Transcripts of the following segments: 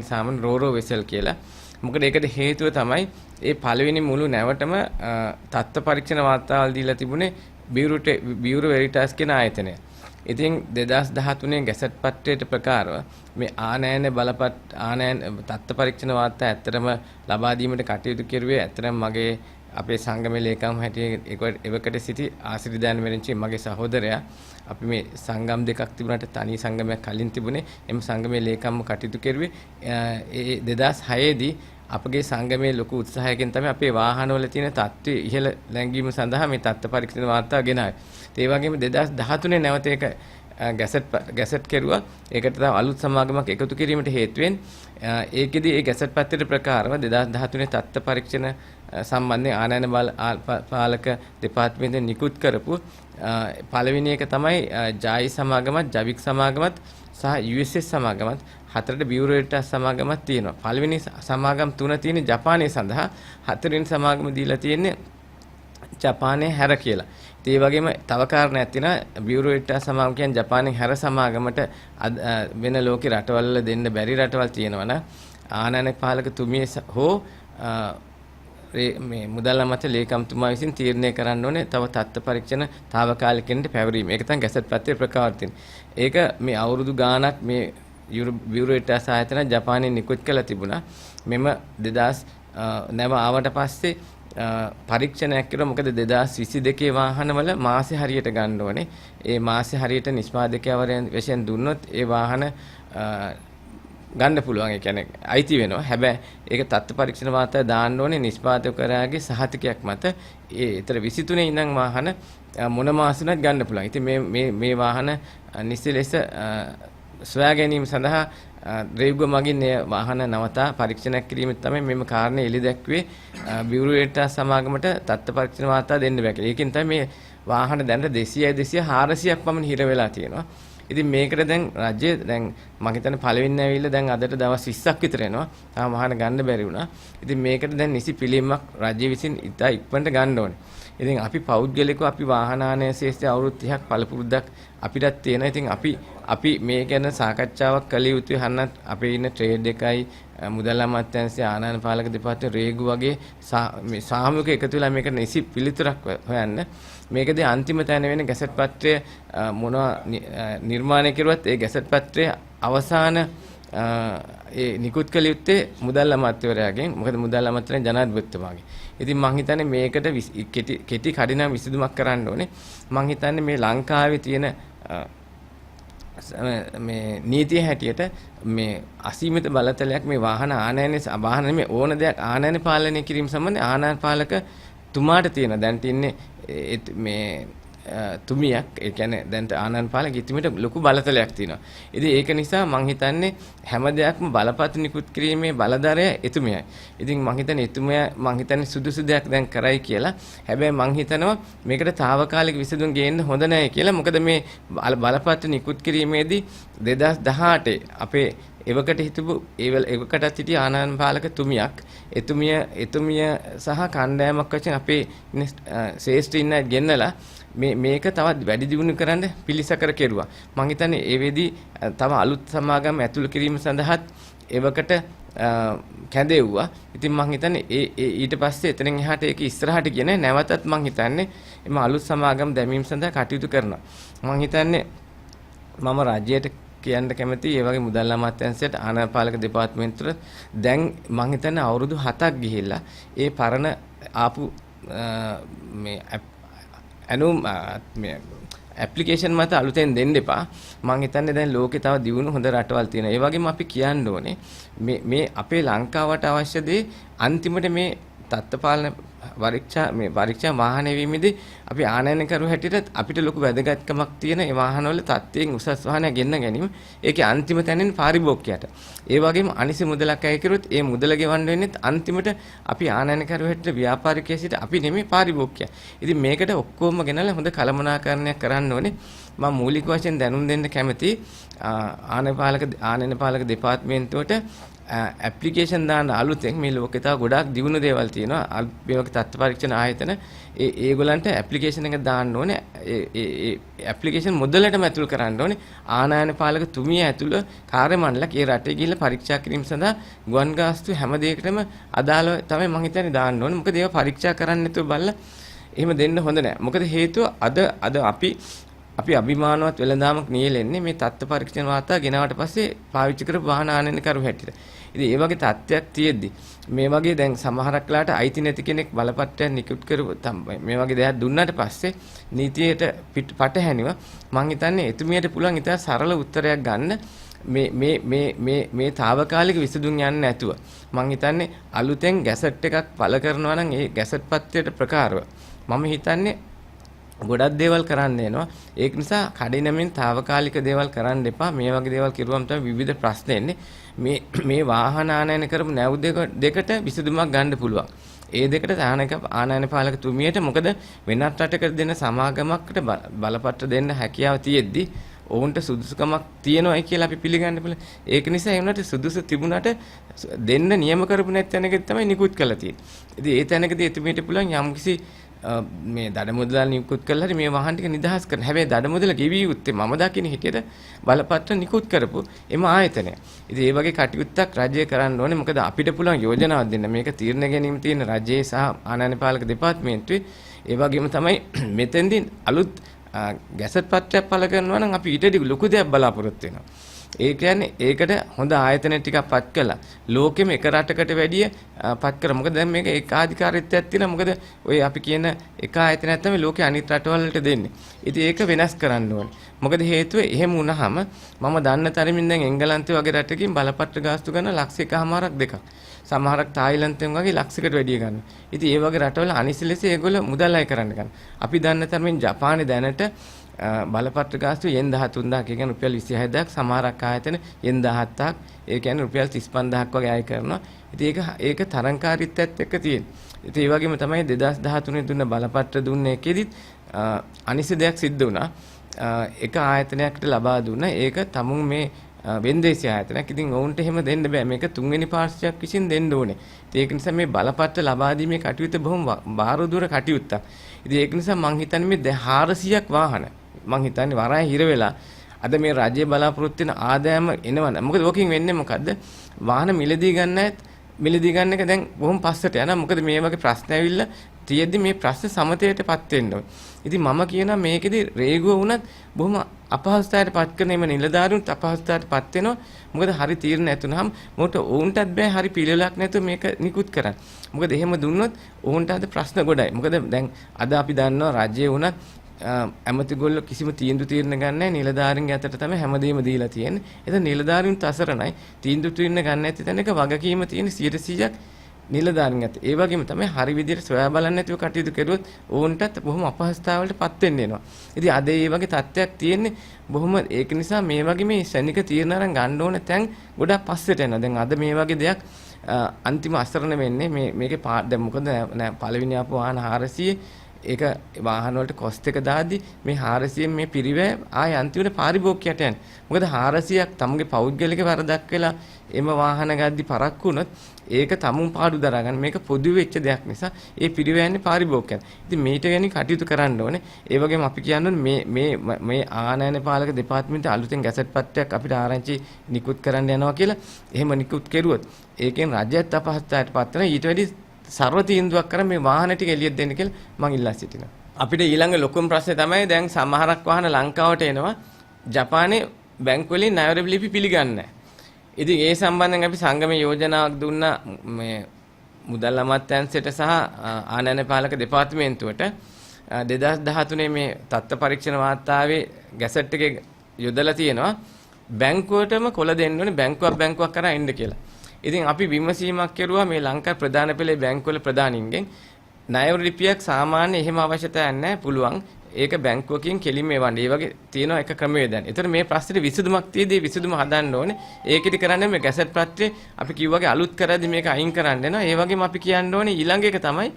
කියන්නේ සාමාන්‍ය රෝරෝ වෙසල් කියලා. මොකද ඒකට හේතුව තමයි ඒ පළවෙනි මුළු නැවටම තත්ත්ව පරීක්ෂණ වාර්තාවල් දීලා තිබුණේ බියුරෝ වෙරිටාස් කියන ආයතනය. ඉතින් 2013 ගැසට් පත්‍රයට ප්‍රකාරව මේ ආනයන තත්ත්ව පරීක්ෂණ වාර්තා ඇත්තටම ලබා දීමට කටයුතු කෙරුවේ ඇත්තටම මගේ අපේ සංගමේ ලේකම් හැටියට එවකට සිටි ආසිරිදාන වෙරන්චි මගේ සහෝදරයා. අපි මේ සංගම් දෙකක් තිබුණාට තනි සංගමයක් කලින් තිබුණේ. එම් සංගමේ ලේකම්ව කටයුතු කෙරුවේ. ඒ 2006 දී අපගේ සංගමේ ලොකු උත්සාහයකින් තමයි අපේ වාහනවල තියෙන තත්ත්වය ඉහළ ලැංගීම සඳහා මේ තත්ත්ව පරීක්ෂණ වාර්තා ගෙනාවේ. ඒ වගේම 2013 නැවත ඒක ගැසට් කෙරුවා. ඒකට තව අලුත් සමාගමක් එකතු කිරීමට හේතුවෙන් ඒකෙදී ඒ ගැසට් පත්‍රයේ ප්‍රකාරව 2013 තත්ත්ව පරීක්ෂණ සම්බන්ධයෙන් ආනයන පාලක දෙපාර්තමේන්තුවෙන් නිකුත් කරපු පළවෙනි එක තමයි ජායි සමාගමත්, ජවික් සමාගමත් සහ USS සමාගමත් හතරට බියුරෝ වෙරිටාස් සමාගමක් තියෙනවා. පළවෙනි සමාගම් තුන තියෙන්නේ ජපානයේ සඳහා, හතරවෙනි සමාගම දීලා තියෙන්නේ ජපානයේ හැර කියලා. ඒ වගේම තව කාරණයක් තියෙනවා බියුරෝ වෙරිටාස් සමාගම කියන්නේ ජපානයේ හැර සමාගමට වෙන ලෝකේ රටවල් වල දෙන්න බැරි රටවල් තියෙනවනේ. ආනයන පාලක තුමිය හෝ මේ මුදල් අමාත්‍ය ලේකම්තුමා විසින් තීරණය කරන්න ඕනේ තව තත්ත්ව පරීක්ෂණ తాවකාලිකෙන්ට පැවරීම. ඒක තමයි ගැසට් පත්‍රයේ ප්‍රකාශ තියෙන්නේ. ඒක මේ අවුරුදු ගාණක් මේ බියුරෝ වෙරිටාස් ආයතන ජපානයේ නිකුත් කළා තිබුණා. මෙම 2000 නැව ආවට පස්සේ පරීක්ෂණයක් කළා. මොකද 2022 වාහනවල මාසෙ හරියට ගන්න ඕනේ. ඒ මාසෙ හරියට නිෂ්පාදකයවරයන් වශයෙන් දුන්නොත් ඒ වාහන ගන්න පුළුවන්. ඒ කියන්නේ අයිති වෙනවා. හැබැයි ඒක තත්ත්ව පරීක්ෂණ වාර්තාවේ දාන්න ඕනේ නිෂ්පාදකවරයාගේ සහතිකයක් මත. ඒ ඊතර 23 ඉඳන් වාහන මොන මාසෙවත් ගන්න පුළුවන්. ඉතින් මේ වාහන නිසි ලෙස සොයා ගැනීම සඳහා රේගුව මගින් මේ වාහන නවතා පරීක්ෂණයක් කිරීම තමයි මෙම කාරණේ එළි දැක්වේ බියුරෝ වෙරිටාස් සමාගමට තත්ත්ව පරීක්ෂණ වාර්තා දෙන්න බෑ කියලා. ඒකෙන් තමයි මේ වාහන දැන් 200 400ක් පමණ හිර වෙලා තියෙනවා. ඉතින් මේකට දැන් රජය දැන් මම හිතන්නේ පළවෙනි ඇවිල්ලා දැන් අදට දවස් 20ක් විතර එනවා. තාම වාහන ගන්න බැරි වුණා. ඉතින් මේකට දැන් නිසි පිළියමක් රජය විසින් ඉතා ඉක්මනට ගන්න ඕනේ. ඉතින් අපි පෞද්ගලිකව අපි වාහන ආනයන ශේෂ්ත්‍රයේ අවුරුදු 30ක් පළපුරුද්දක් අපිටත් තියෙනවා. ඉතින් අපි මේ ගැන සාකච්ඡාවක් කළ යුතුයි. හන්නත් අපේ ඉන්න ට්‍රේඩ් එකයි මුදල් අමාත්‍යාංශයේ ආනයන පාලක දෙපාර්තමේන්තුවේ රේගු වගේ මේ සාමූහික එකතු වෙලා මේකට නිසි පිළිතුරක් හොයන්න. මේකදී අන්තිම තැන වෙන ගැසට් පත්‍රය මොනවා නිර්මාණය කරුවත් ඒ ගැසට් පත්‍රයේ අවසාන ඒ නිකුත් කළ යුත්තේ මුදල් අමාත්‍යවරයාගෙන්. මොකද මුදල් අමාත්‍යවරයා ජනාධිපතිතුමාගේ. ඉතින් මම හිතන්නේ මේකට කෙටි කඩිනම් විසඳුමක් කරන්න ඕනේ. මම හිතන්නේ මේ ලංකාවේ තියෙන මේ නීතිය හැටියට මේ අසීමිත බලතලයක් මේ වාහන නෙමෙයි ඕන දෙයක් ආනයන පාලනය කිරීම සම්බන්ධයෙන් ආනයන පාලක තුමාට තියෙන දැන් තින්නේ මේ තුමියක්. ඒ කියන්නේ දැන් ආනයන පාලක ඉතිමිට ලොකු බලතලයක් තියෙනවා. ඉතින් ඒක නිසා මම හිතන්නේ හැම දෙයක්ම බලපත් නිකුත් කිරීමේ බලධරය එතුමියයි. ඉතින් මම හිතන්නේ සුදුසු දෙයක් දැන් කරයි කියලා. හැබැයි මම හිතනවා මේකට తాවකාලික විසඳුම් ගේන්න හොඳ නැහැ කියලා. මොකද මේ බලපත් නිකුත් කිරීමේදී 2018 අපේ එවකට හිටපු එවකටත් හිටිය ආනයන පාලක තුමියක් එතුමිය සහ කණ්ඩායමක් වශයෙන් අපේ ශ්‍රේෂ්ඨ ඉන්න ගෙන්නලා මේක තවත් වැඩි දියුණු කරන්න පිළිසකර කෙරුවා. මම හිතන්නේ ඒ වෙදී තව අලුත් සමාගම් ඇතුළු කිරීම සඳහාත් එවකට කැඳෙව්වා. ඉතින් මම හිතන්නේ ඊට පස්සේ එතනින් එහාට ඒක ඉස්සරහට ගියේ නැවතත් මම හිතන්නේ එම අලුත් සමාගම් දැමීම සඳහා කටයුතු කරනවා. මම හිතන්නේ මම රාජ්‍යයට කියන්න කැමතියි ඒ වගේ මුදල් අමාත්‍යාංශයට ආනයන පාලක දෙපාර්තමේන්තුවට දැන් මම හිතන්නේ අවුරුදු 7ක් ගිහිල්ලා ඒ පරණ ආපු මේ ඇප්ලිකේෂන් මත අලුතෙන් දෙන්න එපා. මම හිතන්නේ දැන් ලෝකේ තව දියුණු හොඳ රටවල් තියෙනවා. ඒ වගේම අපි කියන්න ඕනේ මේ අපේ ලංකාවට අවශ්‍ය දේ අන්තිමට මේ තත්ත්වපාලන පරීක්ෂා වාහන වීමේදී අපි ආනයන කරු හැටියට අපිට ලොකු වැදගත්කමක් තියෙන ඒ වාහනවල තත්ත්වයෙන් උසස් වාහනයක් ගෙන්න ගැනීම. ඒකේ අන්තිම තැනින් පාරිභෝගිකයට. ඒ වගේම අනිසි මුදලක් අය කරොත් ඒ මුදල ගෙවන්න වෙන්නේ අන්තිමට අපි ආනයන කරු හැටියට ව්‍යාපාරිකයෙක් සිට අපි නෙමෙයි පාරිභෝගිකයා. ඉතින් මේකට ඔක්කොම ගෙනලා හොඳ කළමනාකරණයක් කරන්න ඕනේ. මම මූලික වශයෙන් දැනුම් දෙන්න කැමතියි ආනයන පාලක දෙපාර්තමේන්තුවට ඇප්ලිකේෂන් දාන්න අලුතෙන් මේ ලෝකේ තව ගොඩාක් දියුණු දේවල් තියෙනවා. මේ වගේ තත්ත්ව පරීක්ෂණ ආයතන ඒගොල්ලන්ට ඇප්ලිකේෂන් එක දාන්න ඕනේ. ඒ ඇප්ලිකේෂන් මොදලටම ඇතුල් කරන්න ඕනේ. ආනයන පාලක තුමිය ඇතුළ කාර්ය මණ්ඩලයක් ඒ රටේ ගිහිල්ලා පරීක්ෂා කිරීම සඳහා ගුවන් ගාස්තු හැම දෙයකටම අදාළව තමයි මම හිතන්නේ දාන්න ඕනේ. මොකද ඒවා පරීක්ෂා කරන්න නැතුව බලලා එහෙම දෙන්න හොඳ නැහැ. මොකද හේතුව අද අපි අභිමානවත් වෙළඳාමක් නියැලෙන්නේ මේ තත්ත්ව පරීක්ෂණ වාර්තා ගෙනාවට පස්සේ පාවිච්චි කරපු වාහන ආනයන කරු හැටියට. ඉතින් ඒ වගේ තත්ත්වයක් තියෙද්දි මේ වගේ දැන් සමහරක් වෙලාවට අයිති නැති කෙනෙක් බලපත්‍රයක් නිකුත් කරපු මේ වගේ දෙයක් දුන්නාට පස්සේ නීතියට පටහැනිව මම හිතන්නේ එතුමියට පුළුවන් ඉතින් සරල උත්තරයක් ගන්න මේ తాවකාලික විසඳුම් යන්නේ නැතුව මම හිතන්නේ අලුතෙන් ගැසට් එකක් පළ කරනවා නම් ඒ ගැසට් පත්‍රයට ප්‍රකාරව මම හිතන්නේ ගොඩක් දේවල් කරන්න එනවා. ඒක නිසා කඩිනමින් తాවකාලික දේවල් කරන්න එපා. මේ වගේ දේවල් කිරුවම තමයි විවිධ ප්‍රශ්න එන්නේ. මේ වාහන ආනයන කරපු නැව් දෙකට විසඳුමක් ගන්න පුළුවන්. ඒ දෙකට ආනයන පාලක තුමියට මොකද වෙනත් රටකට දෙන සමාගමකට බලපත්‍ර දෙන්න හැකියාව තියෙද්දි ඔවුන්ට සුදුසුකමක් තියෙනවායි කියලා අපි පිළිගන්න පුළුවන්. ඒක නිසා ඒ වුණාට සුදුසු තිබුණාට දෙන්න නියම කරපු නැත් තැනකදී තමයි නිකුත් කළා තියෙන්නේ. ඉතින් ඒ තැනකදී එතුමියට පුළුවන් යම්කිසි මේ දඩ මුදල් නිකුත් කළා හරි මේ වාහන ටික නිදහස් කරන්න. හැබැයි දඩ මුදල ගෙවි යුත්තේ මම දකින්න හිටියට බලපත්‍ර නිකුත් කරපු එම ආයතනය. ඉතින් මේ වගේ කටයුත්තක් රජය කරන්න ඕනේ. මොකද අපිට පුළුවන් යෝජනාවක් දෙන්න. මේක තීරණ ගැනීම තියෙන රජයේ සහ ආනයන පාලක දෙපාර්තමේන්තුවේ. ඒ වගේම තමයි මෙතෙන්දී අලුත් ගැසට් පත්‍රයක් පළ කරනවා නම් අපි ඊටදී ලොකු දෙයක් බලාපොරොත්තු වෙනවා. ඒ කියන්නේ ඒකට හොඳ ආයතන ටිකක් පත් කළා. ලෝකෙම එක රටකට වැඩිය පත් කර. මොකද දැන් මේක ඒකාධිකාරීත්වයක් තියෙනවා. මොකද ඔය අපි කියන එක ආයතනයක් තමයි ලෝකේ අනිත් රටවල් වලට දෙන්නේ. ඉතින් ඒක වෙනස් කරන්න ඕනේ. මොකද හේතුව එහෙම වුණාම මම දන්න තරමින් දැන් එංගලන්තේ වගේ රටකින් බලපත්‍ර ගාස්තු ගන්න ලක්ෂ එකමාරක් දෙකක්. සමහරක් තායිලන්තයෙන් වගේ ලක්ෂයකට වැඩිය ගන්නවා. ඉතින් ඒ වගේ රටවල අනිසි ලෙස ඒගොල්ලෝ මුදල් අය කරන්න ගන්න. අපි දන්න තරමින් ජපානයේ දැනට බලපත්‍ර ගාස්තු යෙන් 13000ක් ඒ කියන්නේ රුපියල් 26000ක් සමහරක් ආයතන යෙන් 17000ක් ඒ කියන්නේ රුපියල් 35000ක් වගේ අය කරනවා. ඉතින් ඒක තරංකාරීත්වයත් එක්ක තියෙන. ඉතින් ඒ වගේම තමයි 2013 දුන්න බලපත්‍ර දුන්නේ එකෙදිත් අනිසි දෙයක් සිද්ධ වුණා. එක ආයතනයකට ලබා දුන්න ඒක තමුන් මේ වෙන්දේසි ආයතනයක්. ඉතින් ඔවුන්ට එහෙම දෙන්න බෑ. මේක තුන්වෙනි පාර්ශ්වයක් විසින් දෙන්න ඕනේ. ඒක නිසා මේ බලපත්‍ර ලබා දීමේ කටයුත්ත බොහොම බාරදුර කටයුත්තක්. ඉතින් ඒක නිසා මම හිතන්නේ මේ 400ක් වාහන මං හිතන්නේ වරාය හිර වෙලා අද මේ රජයේ බලාපොරොත්තු වෙන ආදායම එනවනේ. මොකද ඕකෙන් වෙන්නේ මොකද්ද? වාහන මිලදී ගන්න එක දැන් බොහොම පස්සට යනවා. මොකද මේ වගේ ප්‍රශ්න ඇවිල්ලා තියෙද්දි මේ ප්‍රශ්න සමතයටපත් වෙන්න ඕනේ. ඉතින් මම කියනවා මේකෙදි රේගුව වුණත් බොහොම අපහසුතාවයටපත් කරන මේ නිලධාරීන්ට අපහසුතාවයටපත් වෙනවා. මොකද හරි තීරණ නැතුනහම මොකට ඔවුන්ටත් බෑ හරි පිළිවෙලක් නැතුව මේක නිකුත් කරන්න. මොකද එහෙම දුන්නොත් ඔවුන්ට අද ප්‍රශ්න ගොඩයි. මොකද දැන් අද අපි දන්නවා රජයේ වුණත් ඇමතිගොල්ලෝ කිසිම තීරණ ගන්න නැහැ. නිලධාරීන්ගේ අතට තමයි හැමදේම දීලා තියෙන්නේ. එතන නිලධාරීන්ට අසරණයි. තීරණ ගන්න නැති තැනක වගකීම තියෙන 100%ක් නිලධාරීන් අත. ඒ වගේම තමයි හරි විදිහට සොයා බලන්න නැතිව කටයුතු කරුවොත් ඕන්ටත් බොහොම අපහසුතාවලටපත් වෙන්න වෙනවා. ඉතින් අද මේ වගේ තත්ත්වයක් තියෙන්නේ බොහොම ඒක නිසා මේ වගේ මේ ශනික තීරණ අරන් ගන්න ඕන තැන් ගොඩක් පස්සට යනවා. දැන් අද මේ වගේ දෙයක් අන්තිම අසරණ වෙන්නේ මේකේ දැන් මොකද පළවෙනි ආපු වාහන 400 ඒක වාහන වලට කොස්ට් එක දාද්දි මේ 400 මේ පිරිවැය ආය අන්තිමට පාරිභෝගිකයට යන්නේ. මොකද 400ක් තමුගේ පෞද්ගලික වරදක් වෙලා එම වාහන ගද්දි පරක්කු වුණොත් ඒක තමුන් පාඩු දරා ගන්න. මේක පොදු වෙච්ච දෙයක් නිසා ඒ පිරිවැයන්නේ පාරිභෝගිකයන්. ඉතින් මේට ගැන කටයුතු කරන්න ඕනේ. ඒ වගේම අපි කියන්නේ මේ ආනයන පාලක දෙපාර්තමේන්තුවේ අලුතෙන් ගැසට් පත්‍රයක් අපිට ආරංචි නිකුත් කරන්න යනවා කියලා. එහෙම නිකුත් කෙරුවොත් ඒකෙන් රජයත් අපහසුතාවයට පත් වෙනවා. ඊට වැඩි සර්ව තීන්දුවක් කරන් මේ වාහන ටික එළියට දෙන්න කියලා මම ඉල්ලා සිටිනවා. අපිට ඊළඟ ලොකුම ප්‍රශ්නේ තමයි දැන් සමහරක් වාහන ලංකාවට එනවා ජපානයේ බැංකු වලින් ණය ලිපි පිළිගන්නේ නැහැ. ඉතින් ඒ සම්බන්ධයෙන් අපි සංගමයේ යෝජනාවක් දුන්නා මේ මුදල් අමාත්‍යාංශයට සහ ආනයන පාලක දෙපාර්තමේන්තුවට 2013 මේ තත්ත්ව පරීක්ෂණ වාර්තාවේ ගැසට් එකේ යොදලා තියෙනවා බැංකුවටම කොළ දෙන්න ඕනේ බැංකුවක් කරා එන්න කියලා. ඉතින් අපි විමසීමක් කරුවා මේ ලංකා ප්‍රධාන පෙළේ බැංකුවල ප්‍රධානින්ගෙන් ණය ලිපියක් සාමාන්‍ය එහෙම අවශ්‍යතාවයක් නැහැ පුළුවන් ඒක බැංකුවකින් කෙලින්ම එවන්නේ. ඒ වගේ තියෙන එක ක්‍රමවේදයක්. ඒතර මේ ප්‍රශ්නේ විසඳුමක් තියදී විසඳුම හදන්න ඕනේ. ඒකෙදි කරන්නේ මේ ගැසට් පත්‍රේ අපි කිව්වාගේ අලුත් කරද්දි මේක අයින් කරන්න වෙනවා. ඒ වගේම අපි කියන්න ඕනේ ඊළඟ එක තමයි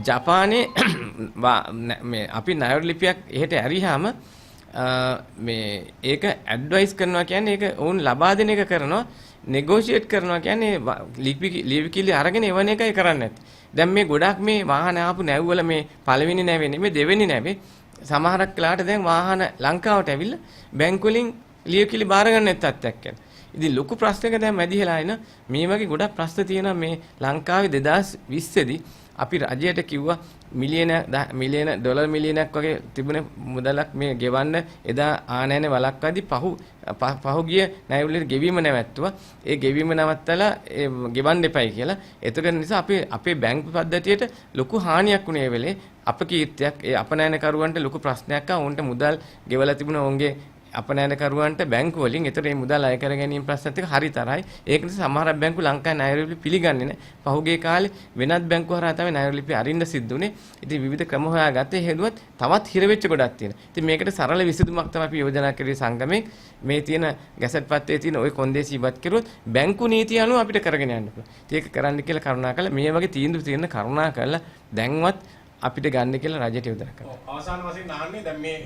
ජපානයේ මේ අපි ණය ලිපියක් එහෙට ඇරියාම මේ ඒක ඇඩ්වයිස් කරනවා කියන්නේ ඒක වුන් ලබා දෙන එක කරනවා. නෙගෝෂিয়েට් කරනවා කියන්නේ ලියවිකිලි අරගෙන එවන එකයි කරන්නේ නැත්තේ. දැන් මේ ගොඩක් මේ වාහන ආපු නැව්වල මේ පළවෙනි නැවේ නෙමෙයි දෙවෙනි නැවේ සමහරක් වෙලාවට දැන් වාහන ලංකාවට ඇවිල්ලා බැංකු වලින් ලියවිකිලි බාර ගන්න නැත්තක් යන. ඉතින් ලොකු ප්‍රශ්නයක දැන් මැදිහලා එන මේ වගේ ගොඩක් ප්‍රශ්න තියෙනවා මේ ලංකාවේ 2020 දී අපි රජයට කිව්වා මිලියන ඩොලර් මිලියනක් වගේ තිබුණ මුදලක් මේ ගෙවන්න එදා ආනයන වළක්වාදී පහුගිය ණයවලට ගෙවීම නැවැත්තුවා. ඒ ගෙවීම නවත්තලා ඒ ගෙවන්න එපයි කියලා. ඒක නිසා අපේ බැංකු පද්ධතියට ලොකු හානියක් වුණේ වෙලේ අපකීර්තියක් ඒ අපනයනකරුවන්ට ලොකු ප්‍රශ්නයක් ආ උන්ට මුදල් ගෙවලා තිබුණ උන්ගේ අපනයනකරුවන්ට බැංකු වලින් ඒතර මේ මුදල් අය කර ගැනීම ප්‍රශ්නත් එක්ක හරි තරයි. ඒක නිසා සමහර බැංකු ලංකාවේ ණයලිපි පිළිගන්නේ නැහැ. පහුගිය කාලේ වෙනත් බැංකු හරහා තමයි ණයලිපි අරින්න සිද්ධ වුනේ. ඉතින් විවිධ ක්‍රම හොයාගත්තේ හේතුවත් තවත් හිර වෙච්ච ගොඩක් තියෙනවා. ඉතින් මේකට සරල විසඳුමක් තමයි අපි යෝජනා කරේ සංගමයෙන් මේ තියෙන ගැසට් පත්‍රයේ තියෙන ওই කොන්දේසි ඉවත් කරුවොත් බැංකු නීතිය අනුව අපිට කරගෙන යන්න පුළුවන්. ඒක කරන්න කියලා කරුණාකරලා මේ වගේ තීන්දුව තියෙන කරුණාකරලා දැන්වත් අපිට ගන්න කියලා රජයට යොදලා කරනවා. අවසාන වශයෙන් අහන්නේ දැන් මේ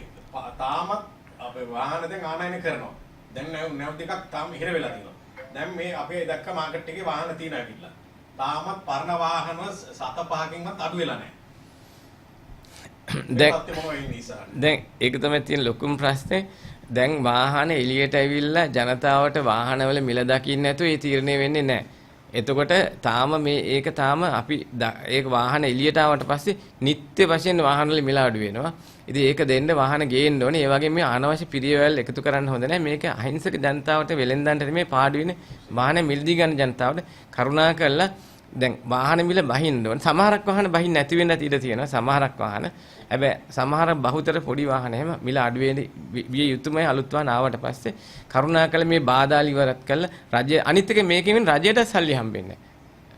තාමත් අපේ වාහන දැන් ආනයන කරනවා. දැන් නැව් දෙකක් තාම ඉහිර වෙලා තියෙනවා. දැන් මේ අපේ දැක්ක මාකට් එකේ වාහන තියෙනවා කියලා. තාමත් පරණ වාහන 7-5කින්වත් අඩු වෙලා නැහැ. දැන් ඒක තමයි තියෙන ලොකුම ප්‍රශ්නේ. දැන් වාහන එළියට ඇවිල්ලා ජනතාවට වාහනවල මිල දකින්න නැතුව ඒ තීරණය වෙන්නේ නැහැ. එතකොට තාම ඒක තාම අපි ඒක වාහන එළියට ආවට පස්සේ නිත්‍ය වශයෙන් වාහන වල මිල අඩු වෙනවා. ඉතින් ඒක දෙන්න වාහන ගේන්න ඕනේ. ඒ වගේම මේ අනවශ්‍ය පිරියවල් එකතු කරන්න හොඳ නැහැ. මේක අහිංසක ජනතාවට වෙලෙන්දන්ට මේ පාඩු වෙන වාහන මිලදී ගන්න ජනතාවට කරුණා කරලා දැන් වාහන මිල බහින්න ඕනේ. සමහරක් වාහන බහින්න නැති වෙන්න ඉඩ තියෙනවා. සමහරක් වාහන. හැබැයි සමහර බහුතර පොඩි වාහන එහෙම මිල අඩු විය යුතුමයි අලුත් වාහන ආවට පස්සේ කරුණාකරලා මේ බාධා ඉවරත් කළා. රජය අනිත් එක මේකෙන් රජයට සල්ලි හම්බෙන්නේ නැහැ.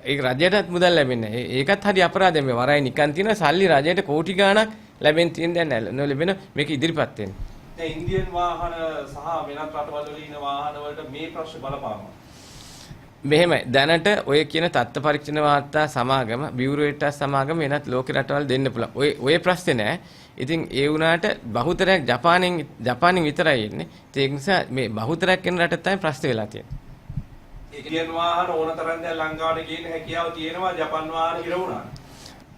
ඒක රජයටත් මුදල් ලැබෙන්නේ නැහැ. ඒකත් හරි අපරාධයක්. මේ වරයි නිකන් තියෙන සල්ලි රජයට කෝටි ගාණක් ලැබෙන තියෙන දැන් නොලැබෙන මේක ඉදිරිපත් වෙන්නේ. දැන් ඉන්දියන් වාහන සහ වෙනත් රටවල වල ඉන වාහන වලට මේ ප්‍රශ්න බලපානවා. මෙහෙමයි දැනට ඔය කියන තත්ත්ව පරීක්ෂණ වාර්තා සමාගම බියුරෝටස් සමාගම වෙනත් ලෝක රටවල් දෙන්න පුළුවන්. ඔය ප්‍රශ්නේ නෑ. ඉතින් ඒ වුණාට බහුතරයක් ජපානෙන් විතරයි එන්නේ. ඒ නිසා මේ බහුතරයක් වෙන රට තමයි ප්‍රශ්න වෙලා තියෙන්නේ. ඉන්දියන් වාහන ඕන තරම් දැන් ලංකාවට ගේන්න හැකියාව තියෙනවා ජපන් වාහන හිර වුණා.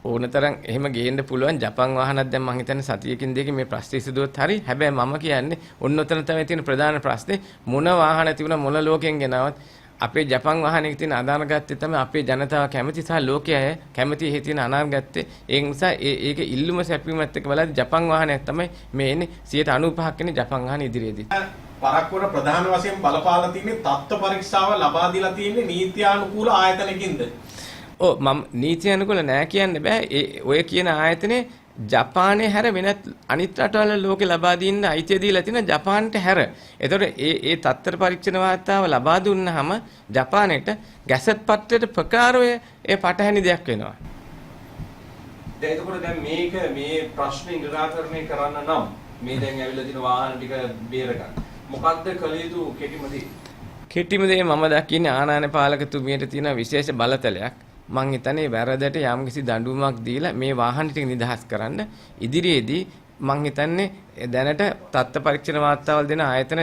ඕනතරම් එහෙම ගේන්න පුළුවන් ජපන් වාහනක් දැන් මම හිතන්නේ සතියකින් දෙකකින් මේ ප්‍රශ්නේ සිදුවොත් හරි. හැබැයි මම කියන්නේ ඔන්න ඔතන තමයි තියෙන ප්‍රධාන ප්‍රශ්නේ මොන වාහන තිබුණා මොන ලෝකෙන් ගෙනවත් අපේ ජපන් වාහනයක තියෙන අනාගතය තමයි අපේ ජනතාව කැමති සහ ලෝකයේ කැමති හේ තියෙන අනාගතය. ඒ නිසා ඒක ඉල්ලුම සැපීමත් එක්ක බලද්දි ජපන් වාහනයක් තමයි මේ එන්නේ 95%ක් වෙන ජපන් වාහන ඉදිරියේදී. පරක්කුවට ප්‍රධාන වශයෙන් බලපාලා තියෙන්නේ තත්ත්ව පරීක්ෂාව ලබා දීලා තියෙන්නේ නීත්‍යානුකූල ආයතනකින්ද? ඔව් මම නීත්‍යානුකූල නෑ කියන්න බෑ. ඔය කියන ආයතනේ ජපානයේ හැර වෙනත් අනිත් රටවල ලෝකේ ලබා දෙන්න අයිතිය දීලා තියෙන ජපානට හැර. ඒතකොට ඒ තත්තර පරීක්ෂණ වාර්තාව ලබා දුන්නාම ජපානයට ගැසට් පත්‍රයට ප්‍රකාරය ඒ පටහැනි දෙයක් වෙනවා. දැන් එතකොට දැන් මේ ප්‍රශ්නේ නිරාකරණය කරන්න නම් මේ දැන් ඇවිල්ලා තියෙන වාහන ටික බේර ගන්න. මොකද්ද කළ යුතු කෙටිම දේ? කෙටිම දේ මම දකින්නේ ආනායන පාලකතුමියට තියෙන විශේෂ බලතලයක්. මං හිතන්නේ වැරදට යම්කිසි දඬුවමක් දීලා මේ වාහන ටික නිදහස් කරන්න ඉදිරියේදී මං හිතන්නේ දැනට තත්ත්ව පරීක්ෂණ වාර්තාවල් දෙන ආයතන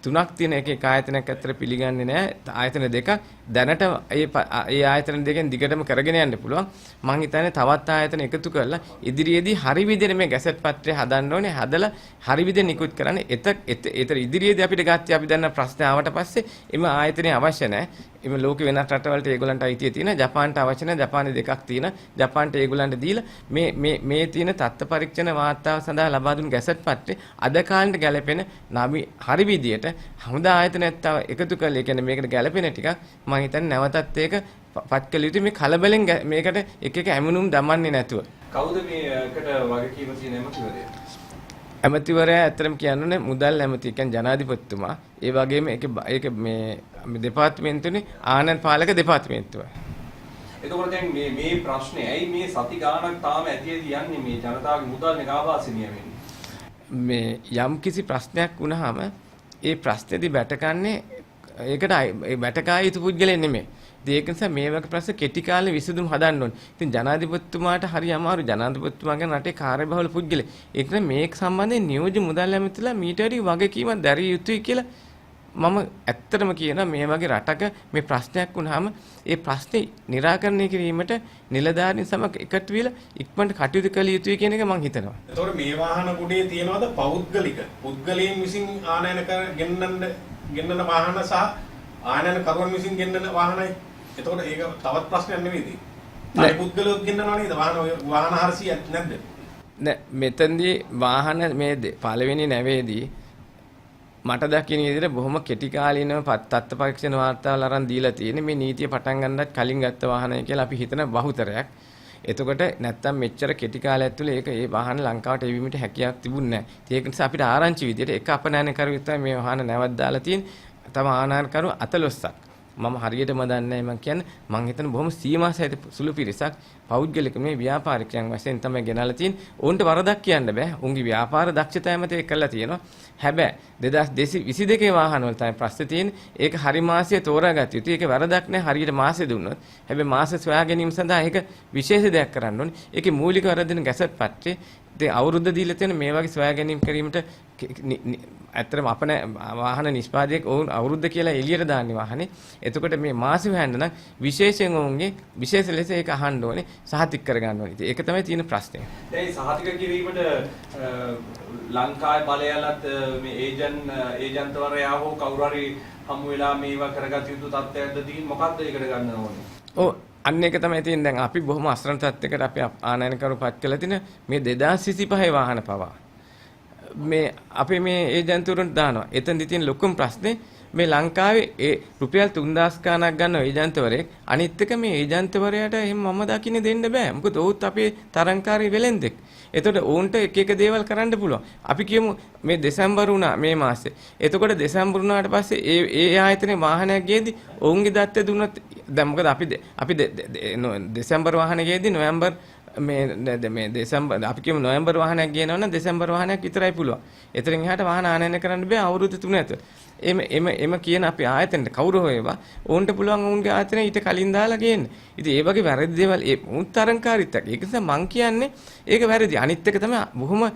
3ක් තියෙන එක ආයතනයක් අතර පිළිගන්නේ නැහැ. ආයතන දෙකක් දැනට ඒ ආයතන දෙකෙන් දිගටම කරගෙන යන්න පුළුවන්. මං හිතන්නේ තවත් ආයතන එකතු කරලා ඉදිරියේදී හරි විදිහට මේ ගැසට් පත්‍රය හදන්න ඕනේ. හදලා හරි විදිහට නිකුත් කරන්න. ඒතර ඉදිරියේදී අපිට ගත්තේ අපි දන්න ප්‍රශ්න ආවට පස්සේ එම ආයතනය අවශ්‍ය නැහැ. එම ලෝකේ වෙනත් රටවලට ඒගොල්ලන්ට අයිතිය තියෙන ජපාන්ට අවශ්‍ය නැහැ. ජපානයේ දෙකක් තියෙන. ජපාන්ට ඒගොල්ලන්ට දීලා මේ තියෙන තත්ත්ව පරීක්ෂණ වාර්තාව සඳහා ලබා දුන් ගැසට් පත්‍රය අද කාලෙට ගැලපෙන හරි විදියට හමුදා ආයතනයත් එකතු කරලා ඒ කියන්නේ මේකට ගැලපෙන ටිකක් මම හිතන්නේ නැවතත් ඒක පත් කළ යුතුයි. මේ කලබලෙන් මේකට එක ඇමුණුම් දමන්නේ නැතුව. කවුද මේකට වගකීම තියෙන ඇමතිවරයා? ඇමතිවරයා ඇත්තටම කියන්නේ මුදල් ඇමති කියන්නේ ජනාධිපතිතුමා. ඒ වගේම ඒක මේ දෙපාර්තමේන්තුවේ ආනයන පාලක දෙපාර්තමේන්තුව. එතකොට දැන් මේ ප්‍රශ්නේ ඇයි මේ සති ගාණක් තාම ඇතියදී යන්නේ මේ ජනතාවගේ මුදල් නිගාවාසි නියමෙන්නේ? මේ යම් කිසි ප්‍රශ්නයක් වුණාම ඒ ප්‍රශ්නේදී බැටකන්නේ ඒකට බැටකාය යුතු පුද්ගලයන් නෙමෙයි. ඒක නිසා මේ වගේ ප්‍රශ්න කෙටි කාලේ විසඳුම් හදන්න ඕනේ. ඉතින් ජනාධිපතිතුමාට හරි අමාරු ජනාධිපතිතුමාගේ රටේ කාර්යබහුල පුද්ගලෙක්. ඒක නිසා මේක සම්බන්ධයෙන් නියෝජ්‍ය මුදල් ඇමතිලා මීට වැඩි වගකීමක් දැරිය යුතුයි කියලා මම ඇත්තටම කියනවා මේ වගේ රටක මේ ප්‍රශ්නයක් වුණාම ඒ ප්‍රශ්නේ निराකරණය කිරීමට නිලධාරීන් සමග එකතු වෙලා ඉක්මනට කටයුතු කළ යුතුයි කියන එක මම හිතනවා. ඒතකොට මේ වාහන කුඩේ තියනවාද පෞද්ගලික පුද්ගලයන් විසින් ආනයන ගෙන්නන වාහන සහ ආනයන කරුවන් විසින් ගෙන්නන වාහනයි. එතකොට ඒක තවත් ප්‍රශ්නයක් නෙවෙයිද? ඒ පුද්ගලයෝ ගෙන්නනවා නේද? වාහන 400ක් නැද්ද? නෑ මෙතනදී වාහන මේ පළවෙනි නැවේදී මට දකින්න විදිහට බොහොම කෙටි කාලීනව තත්ත්ව පරීක්ෂණ වාර්තාවල් අරන් දීලා තියෙන්නේ මේ නීතිය පටන් ගන්නත් කලින් ගත්ත වාහනය කියලා අපි හිතන බහුතරයක්. එතකොට නැත්තම් මෙච්චර කෙටි කාලයක් තුළ ඒ වාහන ලංකාවට එවීමට හැකියාවක් තිබුණේ නැහැ. ඒක නිසා අපිට ආරංචි විදිහට එක අපනයන කරුවෙක් තමයි මේ වාහන නැවත් දාලා තියෙන්නේ. තම ආනයන කරු 14ක්. මම හරියටම දන්නේ නැහැ මම කියන්නේ මම හිතන බොහොම සීමා සහිත සුළු පිරිසක් පෞද්ගලික මේ ව්‍යාපාරිකයන් වශයෙන් තමයි ගෙනල්ලා තියෙන්නේ. උන්ට වරදක් කියන්න බෑ. උන්ගේ ව්‍යාපාර දක්ෂතාවය මත ඒක කළා තියෙනවා. හැබැයි 2222 වාහන වල තමයි ප්‍රශ්නේ තියෙන්නේ. ඒක හරි මාසයේ තෝරාගත යුතුයි. ඒක වරදක් නෑ හරියට මාසෙ දුන්නොත්. හැබැයි මාස සොයා ගැනීම සඳහා ඒක විශේෂ දෙයක් කරන්න ඕනේ. ඒකේ මූලික වරදින ගැසට් පත්‍රයේ ඉතින් අවුරුද්ද දීලා තියෙන මේ වගේ සොයා ගැනීම කිරීමට ඇත්තටම අපන වාහන නිෂ්පාදකයෙක් ඔවුන් අවුරුද්ද කියලා එළියට දාන්නේ වාහනේ. එතකොට මේ මාසෙ හොයන්න නම් විශේෂයෙන් ඔවුන්ගේ විශේෂ ලෙස ඒක අහන්න ඕනේ, සහතික කරගන්න ඕනේ. ඒක තමයි තියෙන ප්‍රශ්නේ. දැන් සහතික කිරීමට ලංකාවේ බලයලත් මේ ඒජන්තවරයා හෝ කවුරු හරි හමු වෙලා මේවා කරගත යුතු තත්ත්වයක්ද තියෙන්නේ මොකක්ද ඒකට ගන්න ඕනේ? ඔව් අන්න ඒක තමයි තියෙන්නේ. දැන් අපි බොහොම අසරණ තත්යකට අපි ආනයනකරු පත් කළා තියෙන මේ 2025 වාහන පවා මේ අපි මේ ඒජන්තුරුන්ට දානවා. එතනදි තියෙන ලොකුම ප්‍රශ්නේ මේ ලංකාවේ ඒ රුපියල් 3000 ගණනක් ගන්න ඒජන්තවරයෙක් අනිත් එක මේ ඒජන්තවරයාට එහෙම මම දකින්නේ දෙන්න බෑ. මොකද ඔවුත් අපේ තරංකාරී වෙලෙන්දෙක්. එතකොට ඔවුන්ට එක එක දේවල් කරන්න පුළුවන්. අපි කියමු මේ දෙසැම්බර් වුණා මේ මාසේ. එතකොට දෙසැම්බර් වුණාට පස්සේ ඒ ආයතනයේ වාහනයක් ගියේදී ඔවුන්ගේ දත්තය දුන්නොත් දැන් මොකද අපි දෙසැම්බර් වාහනේ ගියේදී නොවැම්බර් මේ දෙසැම්බර් අපි කියමු නොවැම්බර් වාහනයක් ගේනවා නම් දෙසැම්බර් වාහනයක් විතරයි පුළුවන්. එතනින් එහාට වාහන ආනයනය කරන්න බෑ අවුරුදු 3 ඇතුළත. එම කියන අපි ආයතනට කවුරු හොයවා ඕන්ට පුළුවන් ඔවුන්ගේ ආයතනය ඊට කලින් දාලා ගේන්න. ඉතින් ඒ වගේ වැරදි දේවල් ඒ උත්තරංකාරීත්වයක්. ඒක නිසා මං කියන්නේ ඒක වැරදි. අනිත් එක තමයි බොහොම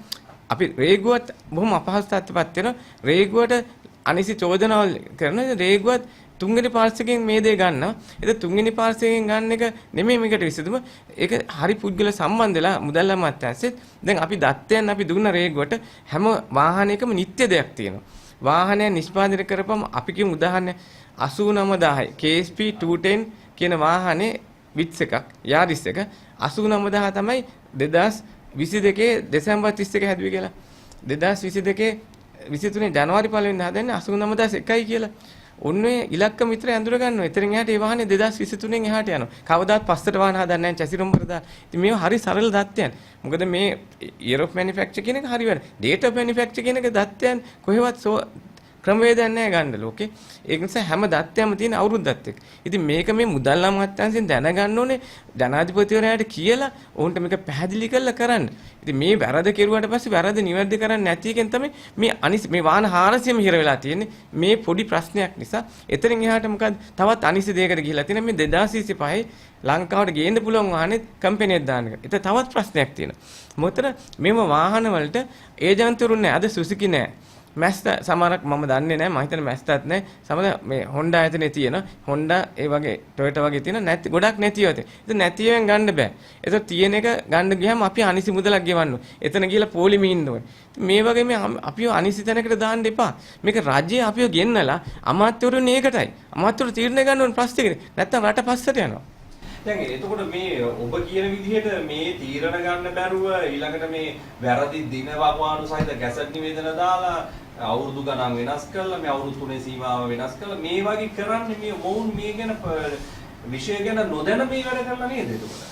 අපි රේගුවත් බොහොම අපහසුතාවයටපත් වෙන රේගුවට අනිසි චෝදනාවල් කරන රේගුවත් තුන්වෙනි පාර්ශ්වයෙන් මේ දේ ගන්නවා. ඒක තුන්වෙනි පාර්ශ්වයෙන් ගන්න එක නෙමෙයි මේකට විසඳුම. ඒක හරි පුද්ගල සම්බන්ධ වෙලා මුදල් අමාත්‍යාංශෙත් දැන් අපි දත්තයන් අපි දුන්න රේගුවට හැම වාහනයකම නිත්‍ය දෙයක් තියෙනවා. වාහනය නිෂ්පාදනය කරපම අපි කියමු උදාහරණයක් 89000යි KSP 210 කියන වාහනේ විත්ස් එකක් යාරිස් එක 89000 තමයි 2022 දෙසැම්බර් 31 හැදුවේ කියලා. 2022 23 ජනවාරි 1 වෙනිදා හදන්නේ 89001යි කියලා. ඔන්නේ ඉලක්කම විතර ඇඳුර ගන්නවා. එතනින් එහාට ඒ වාහනේ 2023න් එහාට යනවා. කවදාත් පස්සට වාහන හදන්නේ නැහැ චැසිරොම්බර දා. ඉතින් මේවා හරි සරල දත්තයන්. මොකද මේ year of manufacture කියන එක හරි වැඩ. date of manufacture කියන එක දත්තයන් කොහෙවත් ක්‍රමවේදයක් නැහැ ගන්න ලෝකේ. ඒක නිසා හැම දත්තයක්ම තියෙන අවුරුද්දත් එක්ක. ඉතින් මේක මේ මුදල් අමාත්‍යාංශයෙන් දැනගන්න ඕනේ ජනාධිපතිවරයාට කියලා ඕන්ට මේක පැහැදිලි කරලා කරන්න. ඉතින් මේ වැරද්ද කෙරුවාට පස්සේ වැරද්ද නිවැරදි කරන්නේ නැති එකෙන් තමයි මේ වාහන 400ම හිර වෙලා තියෙන්නේ. මේ පොඩි ප්‍රශ්නයක් නිසා. එතනින් එහාට මොකද තවත් අනිසි දෙයකට ගිහිලා තියෙන මේ 2025 ලංකාවට ගේන්න පුළුවන් වාහනේ කම්පැනියක් දාන්න එක. ඒක තවත් ප්‍රශ්නයක් තියෙනවා. මොකද මේව වාහන වලට ඒජන්තුරුන් නැහැ. අද සුසුකි නැහැ. මැස්ටා සමහරක් මම දන්නේ නැහැ. මම හිතන්නේ මැස්ටාත් නැහැ. සමහර මේ Honda ආයතනයේ තියෙන Honda ඒ වගේ Toyota වගේ තියෙන නැති ගොඩක් නැතිව තියෙන. ඒක නැතිවෙන් ගන්න බෑ. ඒක තියෙන එක ගන්න ගියාම අපි අනිසි මුදලක් ගෙවන්න ඕනේ. එතන ගිහලා පොලිමේ ඉන්න ඕනේ. මේ වගේ මේ අපිව අනිසි තැනකට දාන්න එපා. මේක රජය අපිව ගෙන්නලා අමාත්‍යවරුන් ඒකටයි. අමාත්‍යවරු තීරණය ගන්න ඕනේ ප්‍රශ්නේ. නැත්තම් රට පස්සට යනවා. දැන් එතකොට මේ ඔබ කියන විදිහට මේ තීරණ ගන්න බැරුව ඊළඟට මේ වැරදි දින වපාණු සහිත ගැසට් නිවේදන දාලා අවුරුදු ගණන් වෙනස් කළා මේ අවුරුදු 3 සීමාව වෙනස් කළා මේ වගේ කරන්නේ මේ මොවුන් මේ ගැන විෂය ගැන නොදැන මේ වැඩ කරලා නේද එතකොට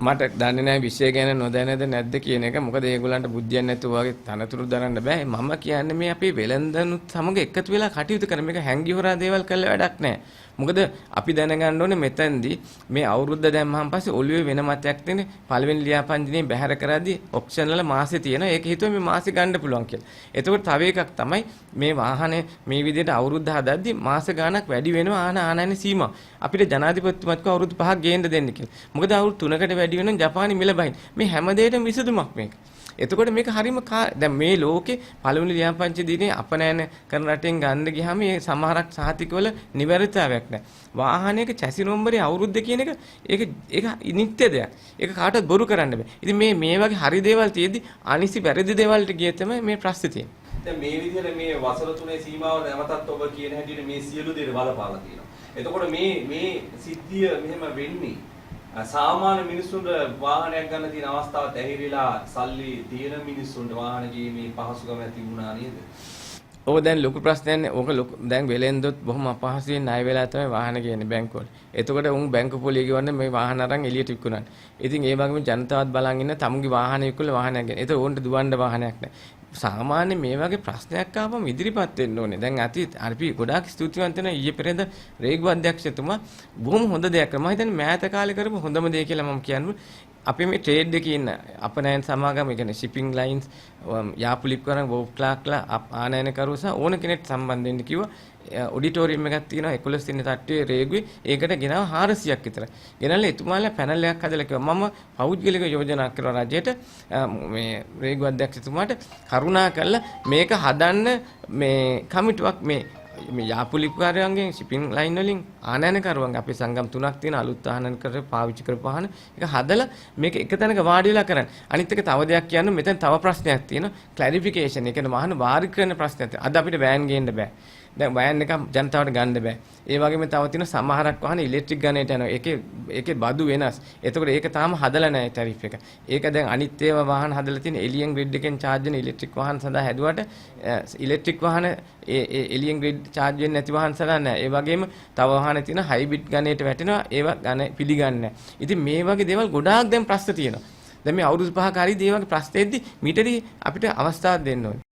මට දන්නේ නැහැ විෂය ගැන නොදැනද නැද්ද කියන එක. මොකද ඒගොල්ලන්ට බුද්ධියක් නැතුව වගේ තනතුරු දරන්න බෑ. මම කියන්නේ මේ අපේ වෙලෙන්දනුත් සමග එකතු වෙලා කටයුතු කරන මේක හැංගි හොරා දේවල් කළා වැඩක් නැහැ. මොකද අපි දැනගන්න ඕනේ මෙතෙන්දී මේ අවුරුද්ද දැම්මහන් පස්සේ ඔළුවේ වෙන මතයක් තියෙන පළවෙනි ලියාපදිනේ බැහැර කරද්දී ඔප්ෂන් වල මාසෙ තියෙනවා. ඒක හිතුවේ මේ මාසෙ ගන්න පුළුවන් කියලා. එතකොට තව එකක් තමයි මේ වාහනේ මේ විදිහට අවුරුද්ද හදද්දී මාස ගාණක් වැඩි වෙනවා ආනයන සීමා. අපිට ජනාධිපතිතුමාත් කව අවුරුදු 5ක් ගේන්න දෙන්න කියලා. මොකද අවුරුදු 3කට වැඩි වෙනවා ජපානයේ මිල බහින්. මේ හැම දෙයකම විසඳුමක් මේක. එතකොට මේක හරීම දැන් මේ ලෝකේ පළවෙනි ලියාපදිංචි දිනේ අපනයන කරන රටෙන් ගන්න ගියාම මේ සමහරක් සහතිකවල නිවැරදිතාවයක් නැහැ. වාහනයක චැසි නම්බරේ අවුරුද්ද කියන එක ඒක නිත්‍ය දෙයක්. ඒක කාටවත් බොරු කරන්න බෑ. ඉතින් මේ වගේ හරි දේවල් තියෙද්දි අනිසි වැරදි දේවල්ට ගිය තමයි මේ ප්‍රශ්නේ තියෙන්නේ. දැන් මේ විදිහට මේ වසර 3 සීමාව නැවතත් ඔබ කියන හැටියට මේ සියලු දේ බලපාලා තියෙනවා. එතකොට මේ සිද්ධිය මෙහෙම වෙන්නේ සාමාන්‍ය මිනිස්සුන්ට වාහනයක් ගන්න තියෙන අවස්ථාවත් ඇහිරිලා සල්ලි තියෙන මිනිස්සුන්ට වාහන ගීමේ පහසුකම ඇති වුණා නේද? ඔය දැන් ලොකු ප්‍රශ්නයන්නේ ඕක ලොකු දැන් වෙලෙන්දොත් බොහොම අපහසුයෙන් ණය වෙලා තමයි වාහන ගන්නේ බැංකුවල. එතකොට උන් බැංකු පොලිය ගවන්නේ මේ වාහන අරන් එළියට විකුණන්නේ. ඉතින් ඒ වගේම ජනතාවත් බලන් ඉන්න තමුගේ වාහන විකුණලා වාහනයක් ගන්න. ඒක ඕන්ට දුවන්න වාහනයක් නැහැ. සාමාන්‍ය මේ වගේ ප්‍රශ්නයක් ආවම ඉදිරිපත් වෙන්න ඕනේ. දැන් අපි ගොඩාක් ස්තුතිවන්ත වෙනවා ඊයේ පෙරේද රේගු අධ්‍යක්ෂතුමා බොහොම හොඳ දෙයක් කරා. මම හිතන්නේ මෑත කාලේ කරපු හොඳම දේ කියලා මම කියන්නේ. අපි මේ ට්‍රේඩ් එකේ ඉන්න අපනයන සමාගම කියන්නේ shipping lines යාපුලික් කරන වෝෆ් ක්ලාක්ලා ආනයන කරුවා ඕන කෙනෙක් සම්බන්ධ වෙන්න කිව්වා. ඔඩිටෝරියම් එකක් තියෙනවා 11 දින තට්ටුවේ රේගුවේ ඒකට ගෙනාව 400ක් විතර. ගෙනල්ලා එතුමාලා පැනල් එකක් හදලා කිව්වා මම පෞද්ගලික යෝජනා කරනවා රජයට මේ රේගු අධ්‍යක්ෂතුමාට කරුණා කරලා මේක හදන්න මේ කමිටුවක් මේ යාපුලිකාරයන්ගෙන් shipping line වලින් ආනයනකරුවන් අපේ සංගම් 3ක් තියෙන අලුත් ආනයන කර පාවිච්චි කරපු ආහන ඒක හදලා මේක එක තැනක වාඩි වෙලා කරන්න. අනිත් එක තව දෙයක් කියන්න මෙතන තව ප්‍රශ්නයක් තියෙනවා ක්ලැරිෆිකේෂන්. ඒ කියන්නේ වාහන වාරික කරන ප්‍රශ්නයක් තියෙනවා. අද අපිට වෑන් ගේන්න බෑ. දැන් වෑන් එක ජනතාවට ගන්න බෑ. ඒ වගේම තව තියෙන සමහරක් වාහන ඉලෙක්ට්‍රික් ගන්නට යනවා. ඒකේ බදු වෙනස්. එතකොට ඒක තාම හදලා නැහැ ටැරිෆ් එක. ඒක දැන් අනිත් ඒවා වාහන හදලා තියෙන එලියන් ග්‍රිඩ් එකෙන් charge වෙන ඉලෙක්ට්‍රික් වාහන සඳහා හැදුවට ඉලෙක්ට්‍රික් වාහන ඒ එලියන් ග්‍රිඩ් charge වෙන්නේ නැති වාහන සඳහා නැහැ. ඒ වගේම තව වාහන තියෙන හයිබ්‍රිඩ් ගණයට වැටෙනවා. ඒවා ගණ පිළිගන්නේ නැහැ. ඉතින් මේ වගේ දේවල් ගොඩාක් දැන් ප්‍රශ්න තියෙනවා. දැන් මේ අවුරුදු 5ක හරි මේ වගේ ප්‍රශ්න එද්දි මීටරි අපිට අවස්ථාවක් දෙන්න ඕනේ.